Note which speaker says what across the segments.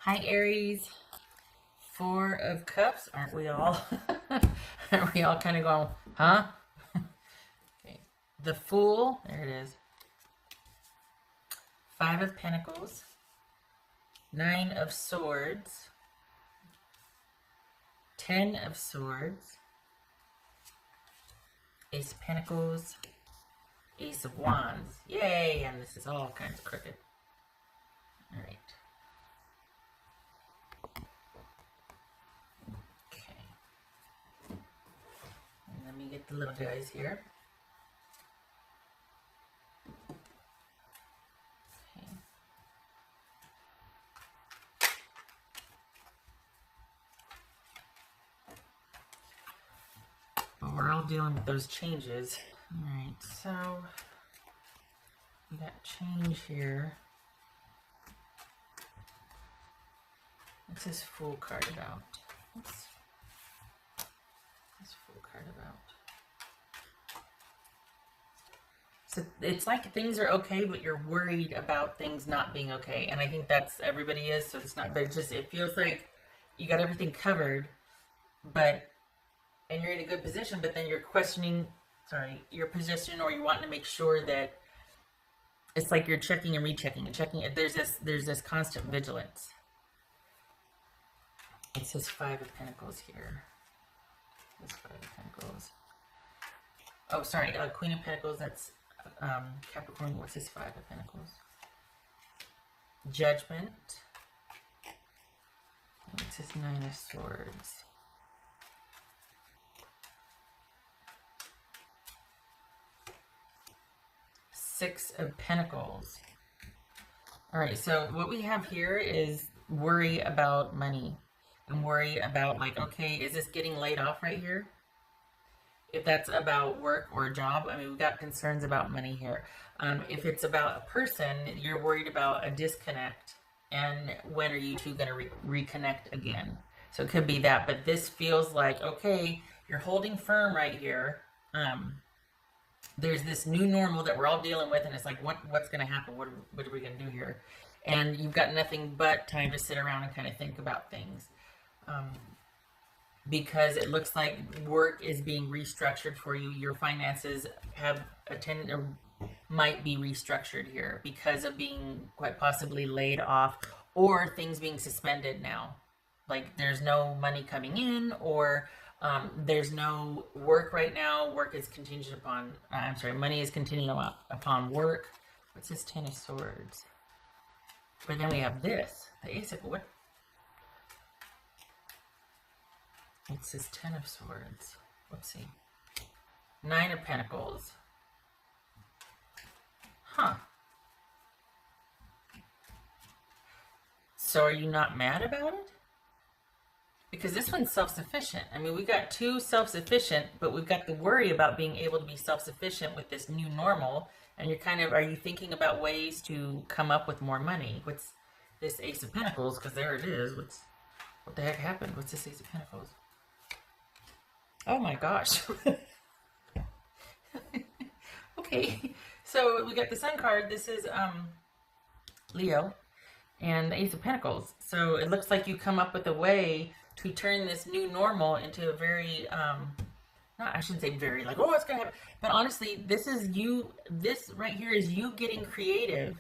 Speaker 1: Hi, Aries. Four of Cups. Aren't we all? Aren't we all kind of going, huh? Okay. The Fool. There it is. Five of Pentacles. Nine of Swords. 10 of Swords. Ace of Pentacles. Ace of Wands. Yay! And this is all kinds of crooked. All right. Let me get the little guys here. Okay. But we're all dealing with those changes. Alright, so we got change here. What's this Fool card about? What's this Fool card about? So it's like things are okay, but you're worried about things not being okay. And I think that's everybody is, so it's not, but it's just, it feels like you got everything covered, and you're in a good position, but then you're questioning, your position, or you're wanting to make sure that it's like you're checking and rechecking and checking. There's this constant vigilance. It says Five of Pentacles here. This Five of Pentacles. Oh, sorry, Queen of Pentacles, that's Capricorn. What's this Five of Pentacles? Judgment. What's this Nine of Swords? Six of Pentacles. All right, so what we have here is worry about money and worry about, like, okay, is this getting laid off right here? If that's about work or a job, I mean, we've got concerns about money here. If it's about a person, you're worried about a disconnect. And when are you two going to reconnect again? So it could be that. But this feels like, okay, you're holding firm right here. There's this new normal that we're all dealing with. And it's like, what's going to happen? What are we going to do here? And you've got nothing but time to sit around and kind of think about things. Because it looks like work is being restructured for you. Your finances have might be restructured here because of being quite possibly laid off, or things being suspended now. Like there's no money coming in, or there's no work right now. Work is contingent upon, money is contingent upon work. What's this Ten of Swords? But then we have this, the Ace of what? It says Ten of Swords. Whoopsie. Nine of Pentacles. Huh. So are you not mad about it? Because this one's self-sufficient. I mean, we got two self-sufficient, but we've got the worry about being able to be self-sufficient with this new normal. And you're kind of, are you thinking about ways to come up with more money? What's this Ace of Pentacles? Because there it is. What the heck happened? What's this Ace of Pentacles? Oh my gosh. Okay, so we got the Sun card. This is Leo and the Ace of Pentacles. So it looks like you come up with a way to turn this new normal into a very, I shouldn't say very, like, oh, it's going to happen. But honestly, this right here is you getting creative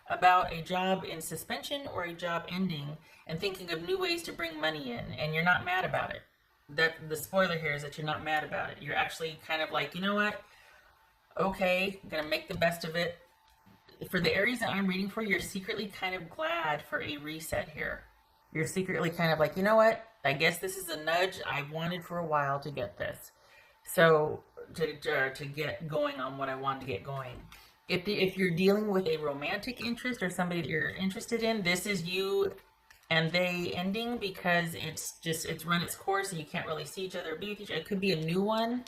Speaker 1: about a job in suspension or a job ending and thinking of new ways to bring money in, and you're not mad about it. That the spoiler here is that you're not mad about it. You're actually kind of like, you know what? Okay, I'm gonna make the best of it. For the Aries that I'm reading for, you're secretly kind of glad for a reset here. You're secretly kind of like, you know what? I guess this is a nudge I wanted for a while to get this. So to get going on what I wanted to get going. If you're dealing with a romantic interest or somebody that you're interested in, this is you and they ending because it's run its course and you can't really see each other or be with each other. It could be a new one.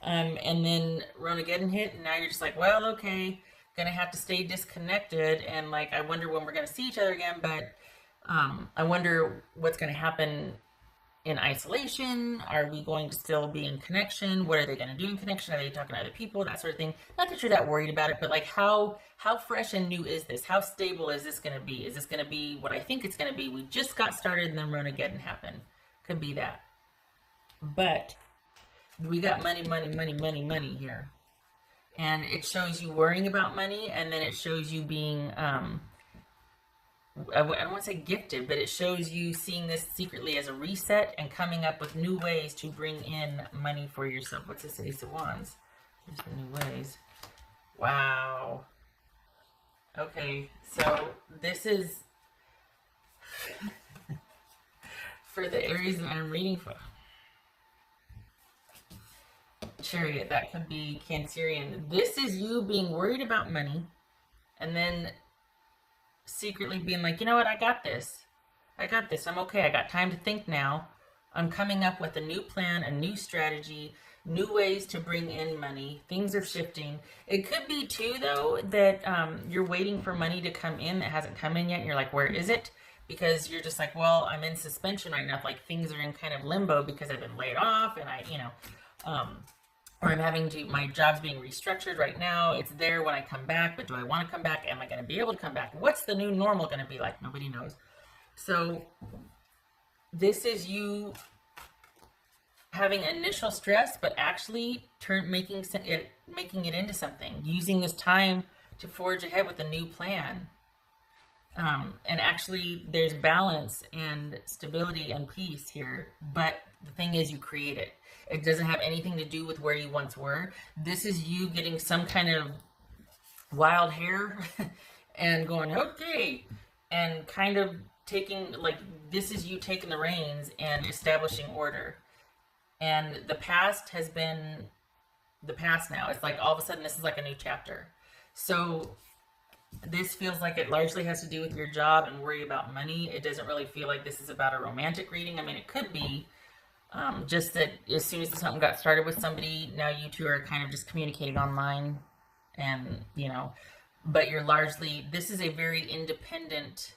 Speaker 1: And then Ronageddon hit, and now you're just like, well, okay, gonna have to stay disconnected, and like, I wonder when we're gonna see each other again, but I wonder what's gonna happen in isolation? Are we going to still be in connection? What are they going to do in connection? Are they talking to other people? That sort of thing. Not that you're that worried about it, but like how fresh and new is this? How stable is this going to be? Is this going to be what I think it's going to be? We just got started and then Ronageddon happened. Could be that. But we got money, money, money, money, money here. And it shows you worrying about money, and then it shows you being, I don't want to say gifted, but it shows you seeing this secretly as a reset and coming up with new ways to bring in money for yourself. What's this Ace of Wands? Here's the new ways. Wow. Okay, so this is for the Aries that I'm reading for. Chariot, that could be Cancerian. This is you being worried about money and then secretly being like, you know what, I got this. I got this. I'm okay. I got time to think now. I'm coming up with a new plan, a new strategy, new ways to bring in money. Things are shifting. It could be too, though, that you're waiting for money to come in that hasn't come in yet. And you're like, where is it? Because you're just like, well, I'm in suspension right now. Like things are in kind of limbo because I've been laid off and or I'm having to, my job's being restructured right now. It's there when I come back, but do I want to come back? Am I going to be able to come back? What's the new normal going to be like? Nobody knows. So this is you having initial stress, but actually making it into something, using this time to forge ahead with a new plan. And actually there's balance and stability and peace here, but the thing is you create it. It doesn't have anything to do with where you once were. This is you getting some kind of wild hair and going, okay, and kind of taking, like, this is you taking the reins and establishing order. And the past has been the past now. It's like all of a sudden this is like a new chapter. So this feels like it largely has to do with your job and worry about money. It doesn't really feel like this is about a romantic reading. I mean, it could be. Just that as soon as something got started with somebody, now you two are kind of just communicating online and, but you're largely, this is a very independent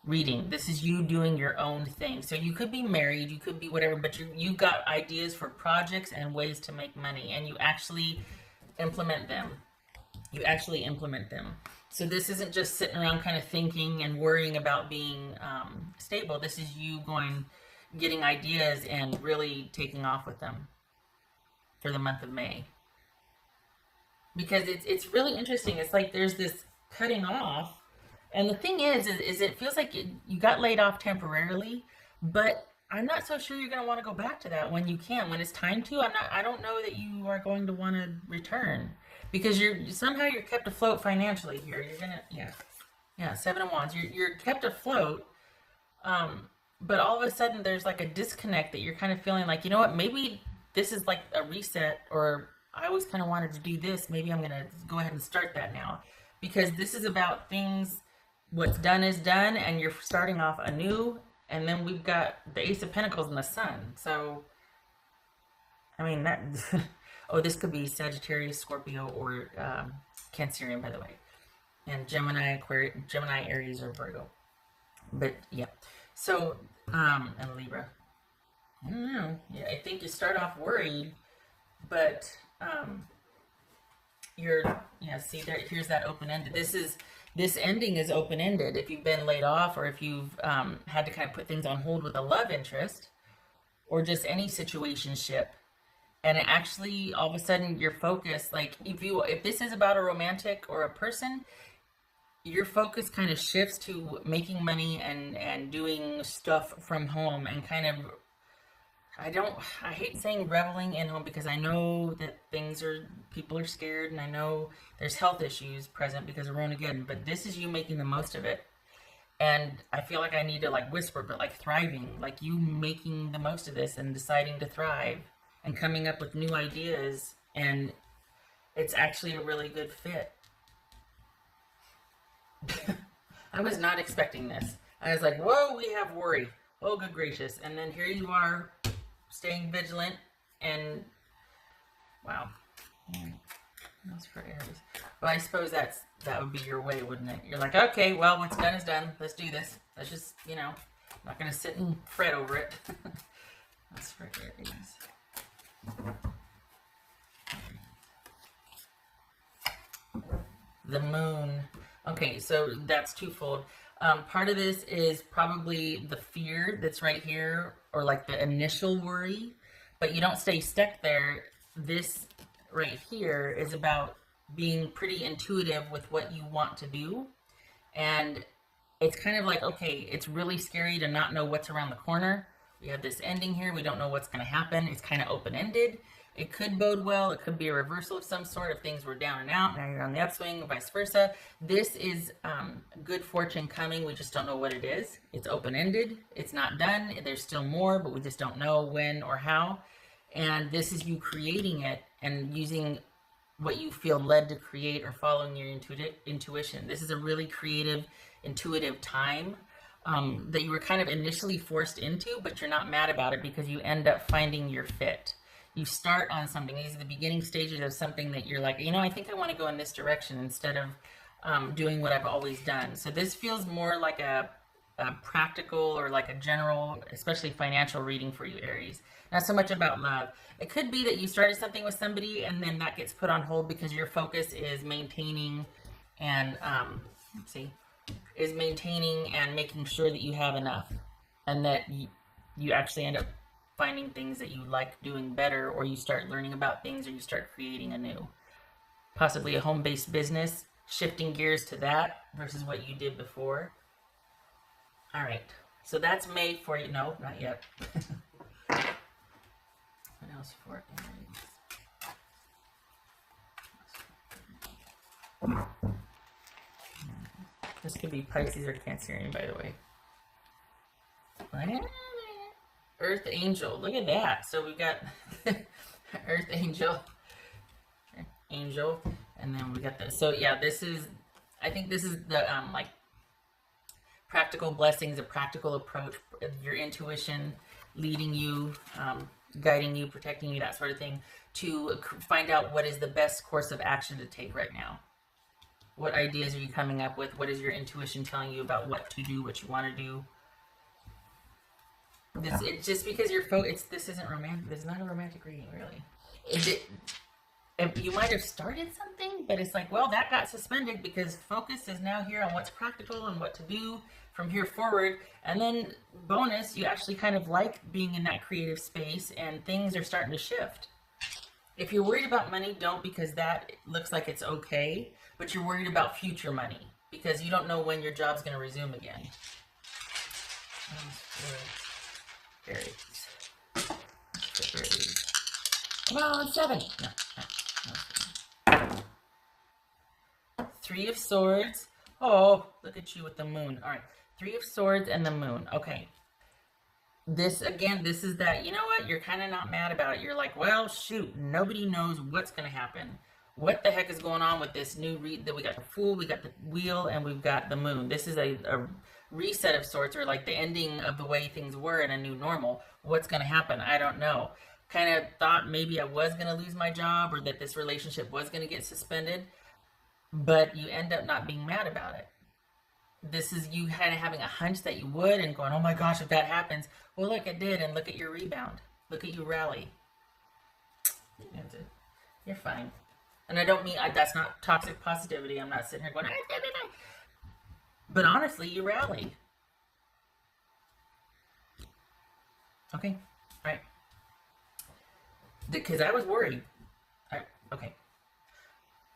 Speaker 1: reading. This is you doing your own thing. So you could be married, you could be whatever, but you've got ideas for projects and ways to make money, and you actually implement them. So this isn't just sitting around kind of thinking and worrying about being stable. This is you getting ideas and really taking off with them for the month of May. Because it's really interesting. It's like there's this cutting off. And the thing is it feels like you got laid off temporarily, but I'm not so sure you're going to want to go back to that when you can. When it's time to, I don't know that you are going to want to return. Because somehow you're kept afloat financially here. You're going to, yeah, 7 of Wands. You're kept afloat, but all of a sudden there's like a disconnect that you're kind of feeling like, you know what, maybe this is like a reset, or I always kind of wanted to do this. Maybe I'm going to go ahead and start that now. Because this is about things, what's done is done, and you're starting off anew. And then we've got the Ace of Pentacles and the Sun. So, I mean, that, oh, this could be Sagittarius, Scorpio, or Cancerian, by the way. And Gemini, Aries, or Virgo. But, yeah. So, and Libra. I don't know. Yeah, I think you start off worried, but see there, here's that open-ended. This ending is open-ended. If you've been laid off, or if you've had to kind of put things on hold with a love interest, or just any situationship, and it actually, all of a sudden, your focus, like, if this is about a romantic or a person, your focus kind of shifts to making money and doing stuff from home, and kind of, I hate saying reveling in home, because I know that people are scared, and I know there's health issues present because of Ronageddon, but this is you making the most of it. And I feel like I need to like whisper, but like thriving, like you making the most of this and deciding to thrive and coming up with new ideas, and it's actually a really good fit. I was not expecting this. I was like, whoa, we have worry. Oh, good gracious. And then here you are, staying vigilant, and wow. That's for Aries. Well, I suppose that would be your way, wouldn't it? You're like, okay, well, what's done is done. Let's do this. Let's just, not going to sit and fret over it. That's for Aries. The moon. Okay, so that's twofold. Part of this is probably the fear that's right here, or like the initial worry, but you don't stay stuck there. This right here is about being pretty intuitive with what you want to do. And it's kind of like, okay, it's really scary to not know what's around the corner. We have this ending here. We don't know what's going to happen. It's kind of open-ended. It could bode well. It could be a reversal of some sort if things were down and out. Now you're on the upswing, vice versa. This is good fortune coming. We just don't know what it is. It's open-ended. It's not done. There's still more, but we just don't know when or how. And this is you creating it and using what you feel led to create or following your intuition. This is a really creative, intuitive time that you were kind of initially forced into, but you're not mad about it because you end up finding your fit. You start on something. These are the beginning stages of something that you're like, I think I want to go in this direction instead of doing what I've always done. So this feels more like a practical or like a general, especially financial reading for you, Aries. Not so much about love. It could be that you started something with somebody and then that gets put on hold because your focus is maintaining and, maintaining and making sure that you have enough, and that you actually end up finding things that you like doing better, or you start learning about things, or you start creating anew. Possibly a home-based business, shifting gears to that versus what you did before. All right, so that's May for you. No, not yet. What else for Aries? This could be Pisces or Cancerian, by the way. Earth Angel. Look at that. So we've got Earth Angel, and then we got this. So yeah, I think this is the like practical blessings, a practical approach, your intuition leading you, guiding you, protecting you, that sort of thing, to find out what is the best course of action to take right now. What ideas are you coming up with? What is your intuition telling you about what to do, what you want to do? It's just because you're this isn't romantic. This is not a romantic reading, really. You might have started something, but it's like, well, that got suspended because focus is now here on what's practical and what to do from here forward. And then bonus, you actually kind of like being in that creative space, and things are starting to shift. If you're worried about money, don't, because that looks like it's okay, but you're worried about future money because you don't know when your job's going to resume again. Aries. Come on, 7. No. 3 of Swords. Oh, look at you with the moon. All right. 3 of Swords and the moon. Okay. This, again, this is that, you know what? You're kind of not mad about it. You're like, well, shoot, nobody knows what's going to happen. What the heck is going on with this new that we got the Fool, we got the Wheel, and we've got the Moon. This is a reset of sorts, or like the ending of the way things were in a new normal. What's going to happen? I don't know. Kind of thought maybe I was going to lose my job, or that this relationship was going to get suspended, but you end up not being mad about it. This is you kind of having a hunch that you would and going, oh my gosh, if that happens, well, look, it did, and look at your rebound. Look at you rally. You're fine. And I don't mean, that's not toxic positivity. I'm not sitting here going, but honestly, you rally. Okay, all right. Because I was worried. Okay.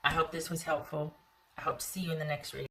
Speaker 1: I hope this was helpful. I hope to see you in the next reading.